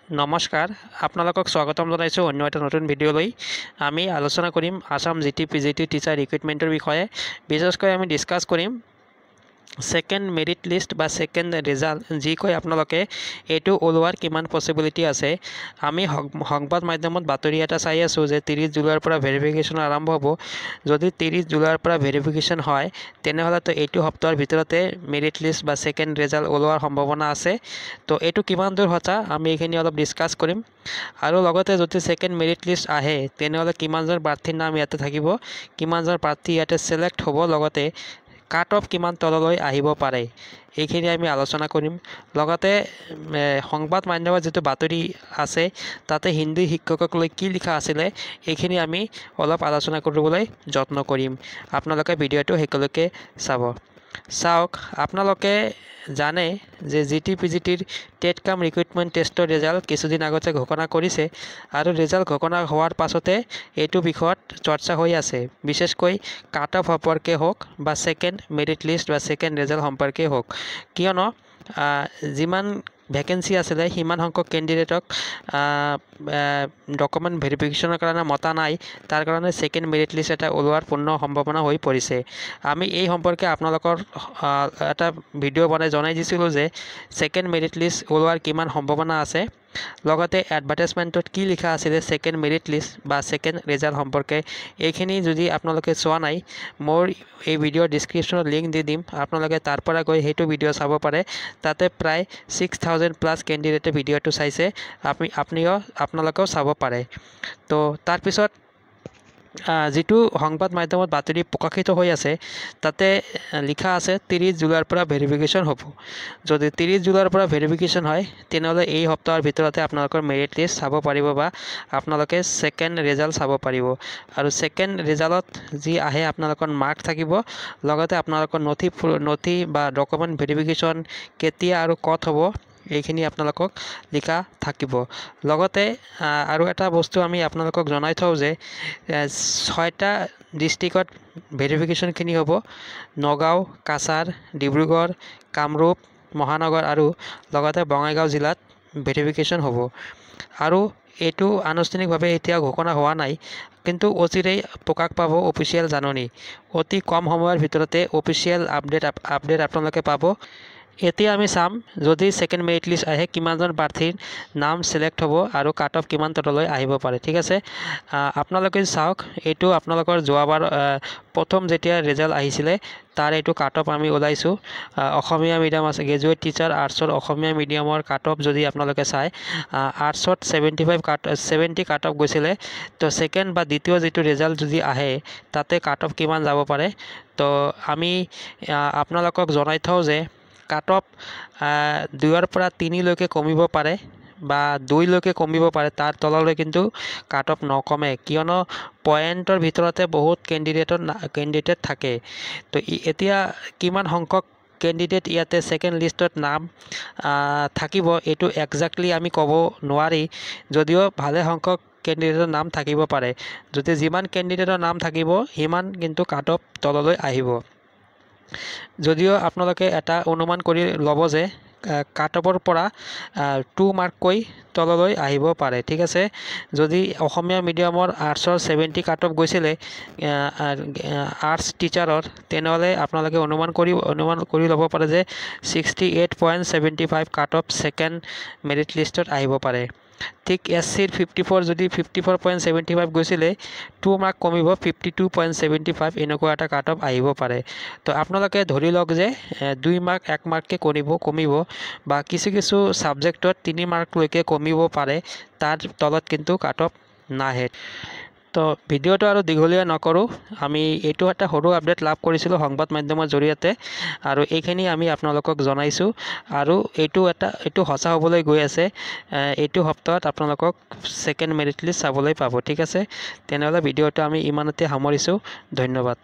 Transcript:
নমস্কাৰ আপোনালোকক স্বাগতম জনাইছোঁ অন্য এটা নতুন ভিডিঅ'লৈ আমি আলোচনা কৰিম আসাম জিটি পিজিটি টিচাৰ ৰিক্ৰুটমেণ্টৰ বিষয়ে বিশেষকৈ আমি ডিছকাছ কৰিম সেকেন্ড মেৰিট লিষ্ট বা সেকেন্ড ৰিজাল্ট যি কয় আপোনালোকে এইটো ওলোৱাৰ কিমান পসিবিলিটি আছে আমি সংবাদ মাধ্যমত বাতৰি এটা চাই আছোঁ যে 30 জুলাইৰ পৰা ভেৰিফিকেশ্যন আৰম্ভ হ'ব যদি 30 জুলাইৰ পৰা ভেৰিফিকেশ্যন হয় তেনেহ'লে তো এইটো সপ্তাহৰ ভিতৰতে মেৰিট লিষ্ট বা সেকেন্ড ৰিজাল্ট ওলোৱাৰ সম্ভাৱনা আছে তো এইটো কিমান দূৰ সঁচা আমি এইখিনি অলপ ডিছকাছ কৰিম আৰু লগতে যদি সেকেন্ড মেৰিট লিষ্ট আহে তেনেহ'লে কিমানজন প্ৰাৰ্থীৰ নাম ইয়াতে থাকিব কিমানজন প্ৰাৰ্থী ইয়াতে সিলেক্ট হ'ব লগতে কাট অফ কিমান তললৈ আহিব পাৰে এইখিনি আমি আলোচনা কৰিম লগতে সংবাদ মাধ্যমত যেটো বাতৰি আছে তাতে হিন্দী শিক্ষকক লৈ কি লিখা আছিল এইখিনি আমি অলপ আলোচনা কৰিবলৈ যত্ন কৰিম আপোনালোকে ভিডিঅটো হেকলৈকে চাওক আপোনালোকে জানে যে জিটি পিজিটিৰ টেট কাম ৰিক্ৰুটমেণ্ট টেষ্টৰ ৰিজাল্ট কিছুদিন আগতে ঘোষণা কৰিছে আৰু ৰিজাল্ট ঘোষণা হোৱাৰ পাছতে এইটো বিষয়ত চৰ্চা হৈ আছে বিশেষকৈ কাট অফ সম্পৰ্কে হোক বা সেকেন্ড মেৰিট লিষ্ট বা সেকেন্ড ৰিজাল্ট সম্পৰ্কে হোক কিয়নো যিমান ভ্যাকেন্সি আছিলে সিমান সংখ্যক ক্যান্ডিডেটক ডকুমেন্ট ভেৰিফিকেশ্যনৰ কাৰণে মতা নাই তাৰ কাৰণে সেকেন্ড মেৰিট লিষ্ট এটা ওলোৱাৰ পূৰ্ণ সম্ভাৱনা হৈ পৰিছে আমি এই সম্পৰ্কে আপোনালোকৰ এটা ভিডিঅ' বনাই জনাই দিছিলোঁ যে সেকেন্ড মেৰিট লিষ্ট ওলোৱাৰ কিমান সম্ভাৱনা আছে লগতে এডভাৰটাইজমেণ্টত কি লিখা আছিল সেকেন্ড মেৰিট লিষ্ট বা সেকেন্ড ৰিজাল্ট সম্পৰ্কে এইখিনি যদি আপোনালোকে চোৱা নাই মোৰ এই ভিডিঅ'ৰ ডেসক্ৰিপশ্যনত লিংক দি দিম আপোনালোকে তাৰ পৰা গৈ হেতু ভিডিঅ' চাব পাৰে তাতে প্ৰায় 6000 প্লাস ক্যান্ডিডেটে ভিডিঅ'টো চাইছে আপোনালোকেও চাব পাৰে তো তাৰ পিছত যেটো সংবাদ মাধ্যমত বাতৰি প্ৰকাশিত হৈ আছে তাতে লিখা আছে 30 জুলাইৰ পৰা ভেৰিফিকেশ্যন হ'ব যদি 30 জুলাইৰ পৰা ভেৰিফিকেশ্যন হয় তেনেহ'লে এই সপ্তাহৰ ভিতৰতে আপোনালোকৰ মেৰিট লিষ্ট চাব পাৰিব বা আপোনালোকে সেকেন্ড ৰিজাল্ট চাব পাৰিব আৰু সেকেন্ড ৰিজাল্টত যি আহে আপোনালোকৰ মাৰ্ক থাকিব লগতে আপোনালোকৰ নথি বা ডকুমেন্ট ভেৰিফিকেশ্যন কেতিয়া আৰু ক'ত হ'ব এইখিনি আপোনালোকক লিখা থাকিব লগতে আৰু এটা বস্তু আমি আপোনালোকক জনাই থওঁ যে 6টা ডিস্ট্ৰিক্টত ভেৰিফিকেশ্যন খিনি হ'ব নগাঁও কাছাৰ ডিব্ৰুগড় কামৰূপ মহানগৰ আৰু লগতে বঙাইগাঁও জিলাত ভেৰিফিকেশ্যন হ'ব আৰু এইটো আনুষ্ঠানিকভাৱে এতিয়া ঘোষণা হোৱা নাই কিন্তু অচিৰেই প্ৰকাশ পাব অফিচিয়েল জাননী অতি কম সময়ৰ ভিতৰতে অফিচিয়েল আপডেট আপোনালোকে পাব এতিয়া আমি চাম যদি সেকেন্ড মেৰিট লিষ্ট আহে কিমানজন প্ৰাৰ্থীৰ নাম সিলেক্ট হ'ব আৰু কাট অফ কিমান তললৈ আহিব পাৰে ঠিক আছে আপোনালোকে চাওক এইটো আপোনালোকৰ যোৱাবাৰ প্ৰথম যেতিয়া ৰিজাল্ট আহিছিলে তাৰ এইটো কাট অফ আমি ওলাইছো অসমীয়া মিডিয়াম আছে গ্ৰেজুৱেট টিচাৰ আৰ্টছৰ অসমীয়া মিডিয়ামৰ কাট অফ যদি আপোনালোকে চাই আৰ্টছত 70 কাট অফ গৈছিলে তো সেকেন্ড বা দ্বিতীয় যেটো ৰিজাল্ট যদি আহে তাতে কাট অফ কিমান যাব পাৰে তো আমি আপোনালোকক জনাই থওঁ যে কাট অফ 2ৰ পৰা 3 লৈকে কমিব পাৰে বা 2 লৈকে কমিব পাৰে তাৰ তললৈ কিন্তু কাট অফ নকমে কিয়নো পয়েন্টৰ ভিতৰতে বহুত ক্যান্ডিডেট থাকে তো এতিয়া কিমান সংখ্যক ক্যান্ডিডেট ইয়াতে সেকেন্ড লিষ্টত নাম থাকিব এটো এক্স্যাক্টলি আমি ক'ব নোৱাৰি যদিও ভালে সংখ্যক ক্যান্ডিডেটৰ নাম থাকিব পাৰে যদি যিমান ক্যান্ডিডেটৰ নাম থাকিব হিমান কিন্তু কাট অফ তললৈ আহিব যদিও আপোনালোকে এটা অনুমান কৰি ল'ব যে কাট অফৰ পৰা 2 মাৰ্ককৈ তললৈ আহিব পাৰে ঠিক আছে যদি অসমীয়া মিডিয়ামৰ আৰ্টছৰ 70 কাট অফ গৈছিলে আৰ্টছ টিচাৰৰ তেনেহ'লে আপোনালোকে অনুমান কৰি ল'ব পাৰে যে 68.75 কাট অফ সেকেন্ড মেৰিট লিষ্টত আহিব পাৰে ঠিক এসসিৰ 54 যদি 54.75 গৈছিলে 2 মাৰ্ক কমিব 52.75 এনেকুৱা এটা কাট অফ আহিব পাৰে তো আপোনালোকে ধৰি লওক যে 2 মাৰ্ক 1 মাৰ্ককে কমিব বা কিছু সাবজেক্টত 3 মাৰ্ক লৈকে কমিব পাৰে তাৰ তলত কিন্তু কাট অফ নাহে তো ভিডিঅ'টো আৰু দীঘলীয়া নকৰো আমি এইটো এটা সৰু আপডেট লাভ কৰিছিলোঁ সংবাদ মাধ্যমৰ জৰিয়তে আৰু এইখিনি আমি আপোনালোকক জনাইছো আৰু এইটো হসা হ'বলৈ গৈ আছে এইটো সপ্তাহত আপোনালোকক সেকেন্ড মেৰিট লিষ্ট চাবলৈ পাব ঠিক আছে তেনেহ'লে ভিডিঅ'টো আমি ইমানতে সামৰিছো ধন্যবাদ